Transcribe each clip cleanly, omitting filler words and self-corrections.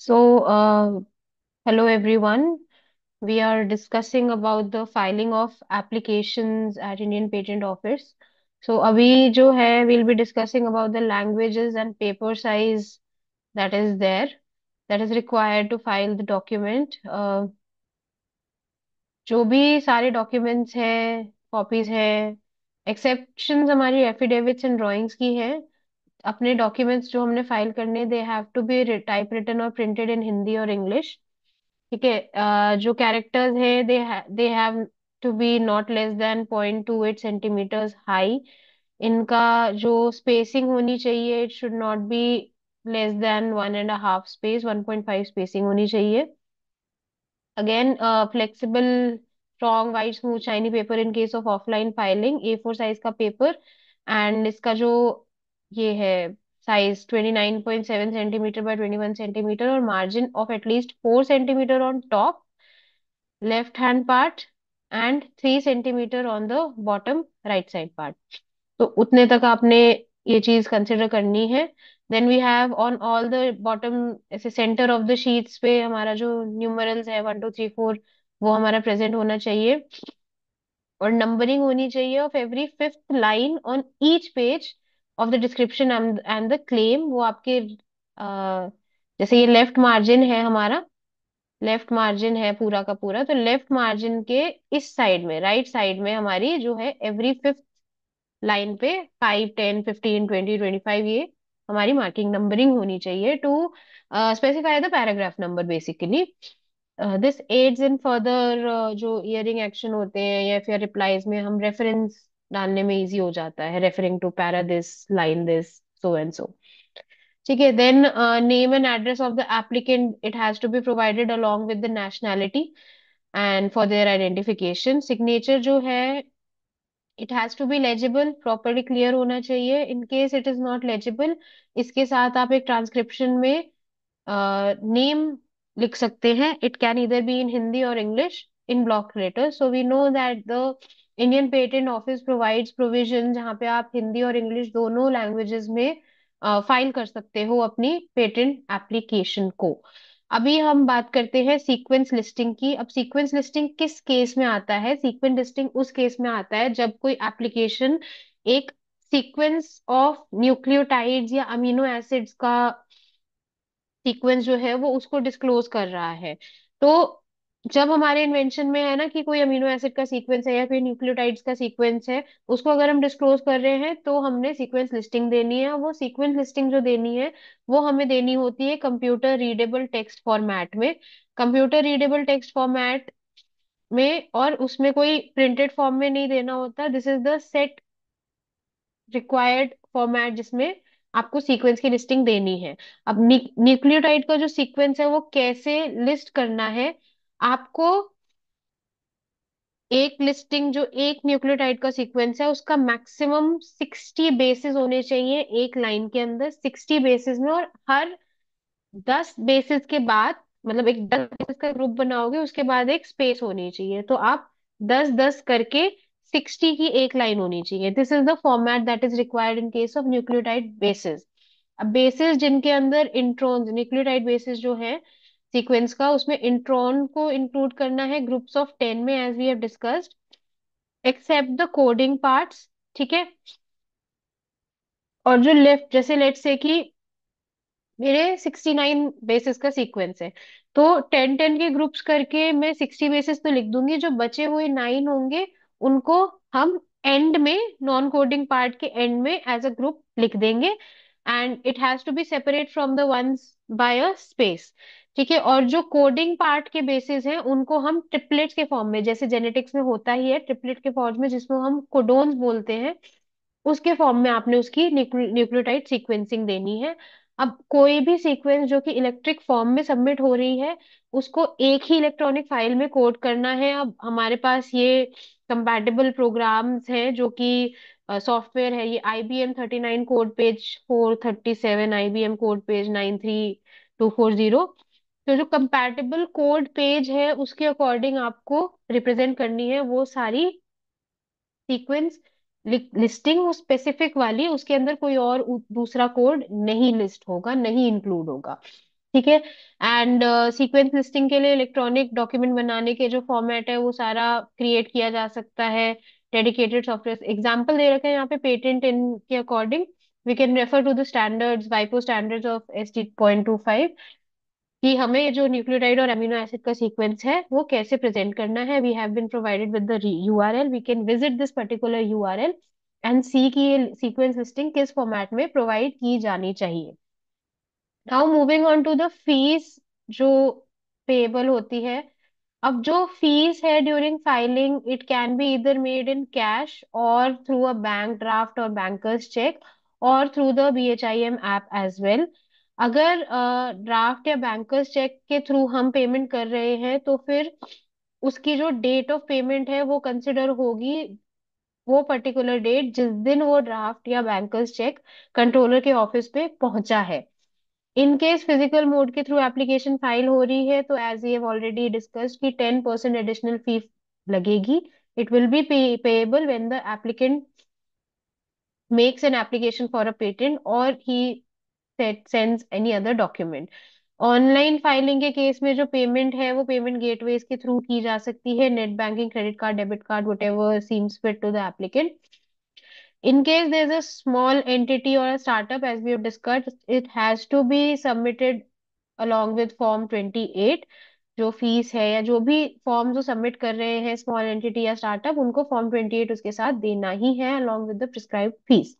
So, hello everyone. We are discussing about the filing of applications at Indian Patent Office. So, अभी जो है, we'll be discussing about the languages and paper size that is there, that is required to file the document. जो भी सारे documents हैं, copies हैं, exceptions हमारी affidavits and drawings की हैं. अपने डॉक्यूमेंट्स जो हमने फाइल करने they have to be type written और प्रिंटेड इन हिंदी और इंग्लिश. ठीक है. जो कैरेक्टर्स है they have to be not less than 0.28 centimetres high. इनका जो स्पेसिंग होनी चाहिए, it should not be less than 1.5 space, 1.5 spacing होनी चाहिए. Again, flexible, strong, white, smooth, shiny paper in case of offline filing, A4 size का पेपर. And इसका जो ये है साइज 29.7 सेंटीमीटर बाय 21 सेंटीमीटर, और margin of at least 4 centimetre on top left hand part and 3 centimetre on the bottom right side part. तो उतने तक आपने ये चीज कंसिडर करनी है. Then we have on all the bottom, ऐसे सेंटर ऑफ द शीट्स पे हमारा जो न्यूमरल्स है 1 2 3 4, वो हमारा प्रेजेंट होना चाहिए. और नंबरिंग होनी चाहिए of every fifth line on each page of the description and the claim. वो आपके जैसे ये लेफ्ट मार्जिन है हमारा, लेफ्ट मार्जिन है पूरा का पूरा, तो लेफ्ट मार्जिन के इस साइड में, राइट साइड में हमारी जो है एवरी फिफ्थ लाइन पे 5 10 15 20 25, ये हमारी मार्किंग नंबरिंग होनी चाहिए to specify the paragraph number basically. This aids in further जो ईयरिंग एक्शन होते हैं या फिर रिप्लाईज में हम रेफरेंस डालने में इजी हो जाता है, referring to para this, line this, so and so. ठीक है. Then name and address of the applicant, it has to be provided along with the nationality and for their identification. Signature जो है, it has to be legible, properly clear होना चाहिए. In case it is not legible, इसके साथ आप एक transcription में name लिख सकते हैं. It can either be in Hindi और English in block letter. So we know that the Indian patent office provides provision जहाँ पे आप हिंदी और इंग्लिश दोनों लैंग्वेजेस में फाइल कर सकते हो अपनी पेटेंट एप्लीकेशन को. अभी हम बात करते हैं सीक्वेंस लिस्टिंग की. अब सीक्वेंस लिस्टिंग किस केस में आता है? सीक्वेंस लिस्टिंग उस केस में आता है जब कोई एप्लीकेशन एक सीक्वेंस ऑफ न्यूक्लियोटाइड्स या अमीनो एसिड्स का सीक्वेंस जो है वो उसको डिस्क्लोज कर रहा है. तो जब हमारे इन्वेंशन में है ना कि कोई अमीनो एसिड का सीक्वेंस है या फिर न्यूक्लियोटाइड्स का सीक्वेंस है, उसको अगर हम डिस्क्लोज कर रहे हैं तो हमने सीक्वेंस लिस्टिंग देनी है. वो सीक्वेंस लिस्टिंग जो देनी है वो हमें देनी होती है कंप्यूटर रीडेबल टेक्स्ट फॉर्मेट में. कंप्यूटर रीडेबल टेक्स्ट फॉर्मेट में, और उसमें कोई प्रिंटेड फॉर्म में नहीं देना होता. This is the set required format जिसमें आपको सीक्वेंस की लिस्टिंग देनी है. अब न्यूक्लियोटाइड का जो सीक्वेंस है वो कैसे लिस्ट करना है आपको? एक लिस्टिंग, जो एक न्यूक्लियोटाइड का सीक्वेंस है उसका मैक्सिमम 60 बेसिस होने चाहिए एक लाइन के अंदर, 60 बेसिस में. और हर 10 बेसिस के बाद, मतलब एक 10 बेसिस का ग्रुप बनाओगे उसके बाद एक स्पेस होनी चाहिए. तो आप 10 10 करके 60 की एक लाइन होनी चाहिए. This is the format that is required in case of nucleotide basis. अब बेसिस जिनके अंदर इंट्रॉन, न्यूक्लियोटाइड बेसिस जो है सीक्वेंस का, उसमें इंट्रॉन को इंक्लूड करना है ग्रुप्स ऑफ 10 में, as we have discussed, except the coding parts. ठीक है. और जो लेफ्ट, जैसे लेट से कि मेरे 69 बेसिस का सीक्वेंस है, तो 10 10 के ग्रुप्स करके मैं 60 बेसिस तो लिख दूंगी. जो बचे हुए 9 होंगे उनको हम एंड में, नॉन कोडिंग पार्ट के एंड में एज अ ग्रुप लिख देंगे. And it has to be separate from the ones by a space. ठीक है. और जो कोडिंग पार्ट के बेसिस हैं उनको हम ट्रिपलेट्स के फॉर्म में, जैसे जेनेटिक्स में होता ही है ट्रिपलेट के फॉर्म में, जिसमें हम कोडोन्स बोलते हैं, उसके फॉर्म में आपने उसकी न्यूक्लियोटाइड सीक्वेंसिंग देनी है. अब कोई भी सीक्वेंस जो कि इलेक्ट्रिक फॉर्म में सबमिट हो रही है उसको एक ही इलेक्ट्रॉनिक फाइल में कोड करना है. अब हमारे पास ये कंपैटिबल प्रोग्राम्स हैं जो कि सॉफ्टवेयर है. ये IBM 39 code page 437, IBM code page 93240. तो जो कंपैटिबल कोड पेज है उसके अकॉर्डिंग आपको रिप्रेजेंट करनी है वो सारी सीक्वेंस लिस्टिंग. वो स्पेसिफिक वाली, उसके अंदर कोई और दूसरा कोड नहीं लिस्ट होगा, नहीं इंक्लूड होगा. ठीक है। एंड सीक्वेंस लिस्टिंग के लिए इलेक्ट्रॉनिक डॉक्यूमेंट बनाने के जो फॉर्मेट है वो सारा क्रिएट किया जा सकता है डेडिकेटेड सॉफ्टवेयर। एग्जांपल दे रखे हैं यहाँ पे पेटेंट इन के according we can refer to the standards वाइपो स्टैंडर्ड्स ऑफ ST.25 कि हमें ये जो न्यूक्लियोटाइड और अमीनो एसिड का सीक्वेंस है वो कैसे प्रेजेंट करना है। We have been provided with the URL, we can visit this particular URL and see कि ये सीक्वेंस लिस्टिंग किस फॉर्मेट में प्रोवाइड की जानी चाहिए। Now moving on to the fees जो पेबल होती है। अब जो फीस है during filing it can be either made in cash और थ्रू अ बैंक ड्राफ्ट और बैंकर्स चेक और through the BHIM app as well. अगर ड्राफ्ट या बैंकर्स चेक के थ्रू हम पेमेंट कर रहे हैं तो फिर उसकी जो डेट ऑफ पेमेंट है वो कंसिडर होगी वो पर्टिकुलर डेट जिस दिन वो ड्राफ्ट या बैंकर्स चेक कंट्रोलर के ऑफिस पे पहुंचा है। इन केस फिजिकल मोड के थ्रू एप्लीकेशन फाइल हो रही है तो as we have already discussed कि 10% एडिशनल फी लगेगी। It will be payable when the applicant makes an application for a patent और he sends any other document. Online filing के case में जो पेमेंट है वो पेमेंट गेटवेज के through की जा सकती है, net banking, credit card, debit card, whatever seems fit to the applicant. In case there's a small entity or a startup, as we have discussed, it has to be submitted along with Form 28। जो फीस है या जो भी form जो submit कर रहे हैं स्मॉल एंटिटी या स्टार्टअप उनको फॉर्म 28 उसके साथ देना ही है along with the prescribed fees।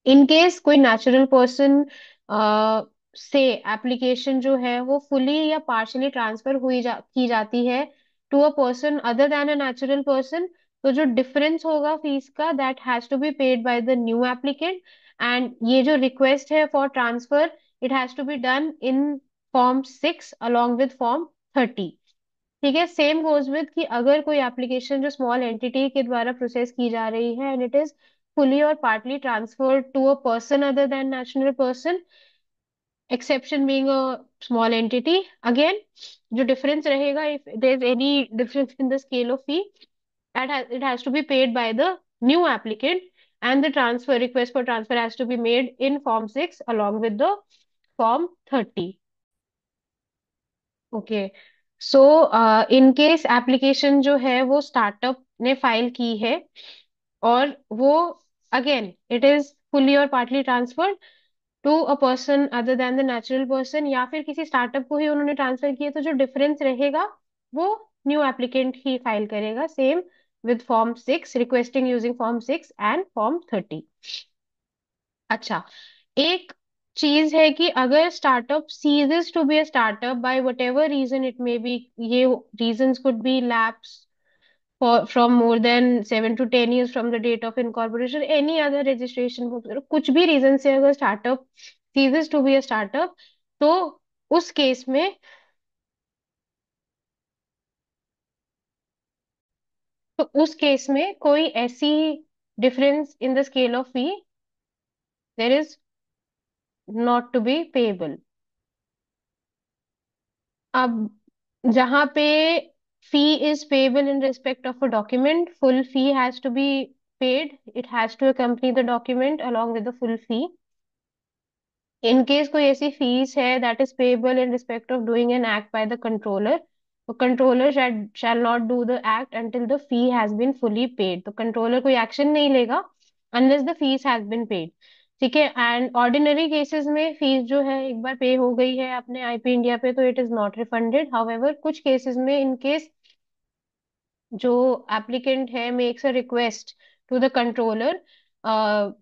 In case कोई नेचुरल पर्सन से एप्लीकेशन जो है वो फुली या पार्शली ट्रांसफर की जाती है to a person other than a natural person, तो जो डिफरेंस होगा फीस का that has to be paid by the new applicant. And ये जो रिक्वेस्ट है for transfer it has to be done in Form 6 along with Form 30। ठीक है। Same goes with कि अगर कोई एप्लीकेशन जो स्मॉल एंटिटी के द्वारा प्रोसेस की जा रही है and it is fully or partly transferred to a person other than natural person, exception being a small entity, again जो difference रहेगा if there is any difference in the scale of fee it has to be paid by the new applicant and the transfer request for transfer has to be made in Form 6 along with the Form 30। Okay. So in case application जो है वो startup ने file की है और वो again it is fully और partly transferred to a person other than the natural person या फिर किसी स्टार्टअप को ही उन्होंने ट्रांसफर किया तो जो डिफरेंस रहेगा वो न्यू एप्लीकेंट ही फाइल करेगा same with Form 6 requesting using Form 6 and Form 30। अच्छा, एक चीज है कि अगर startup ceases to be a startup by whatever reason it may be, ये reasons could be lapse from more than 7 to 10 years from the date of incorporation, any other registration, कुछ भी reason से अगर startup ceases to be a startup तो उस case में कोई ऐसी difference in the scale of fee there is not to be payable. अब जहां पे fee is payable in respect of a document, full fee has to be paid, it has to accompany the document along with the full fee। In case कोई ऐसी fees है that is payable in respect of doing an act by the controller, तो controller shall not do the act until the fee has been fully paid. तो controller कोई action नहीं लेगा unless the fees has been paid. ठीक है। And ordinary cases में fees जो है एक बार पे हो गई है अपने IP इंडिया पे तो it is not refunded. However कुछ केसेस में इन केस जो एप्लीकेंट है makes a request to the controller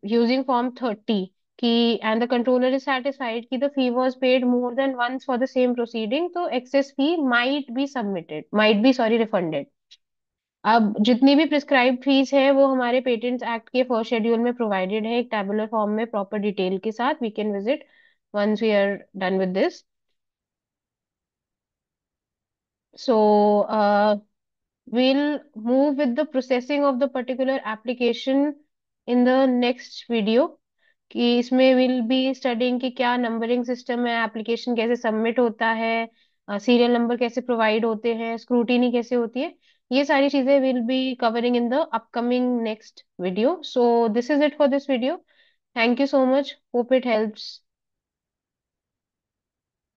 using Form 30 कि and the controller is satisfied कि the fee was paid more than once for the same proceeding तो excess fee might be sorry refunded. अब जितनी भी prescribed fees है वो हमारे patents act के फर्स्ट शेड्यूल में प्रोवाइडेड है एक टेबुलर फॉर्म में प्रॉपर डिटेल के साथ। We can visit once we are done with this. So we'll move with the processing of the particular application in the next video कि इसमें will be studying कि क्या numbering system है, application कैसे submit होता है, सीरियल नंबर कैसे provide होते हैं, स्क्रूटिनी कैसे होती है, ये सारी चीजें will be covering in the upcoming next video. So this is it for this video. Thank you so much, hope it helps.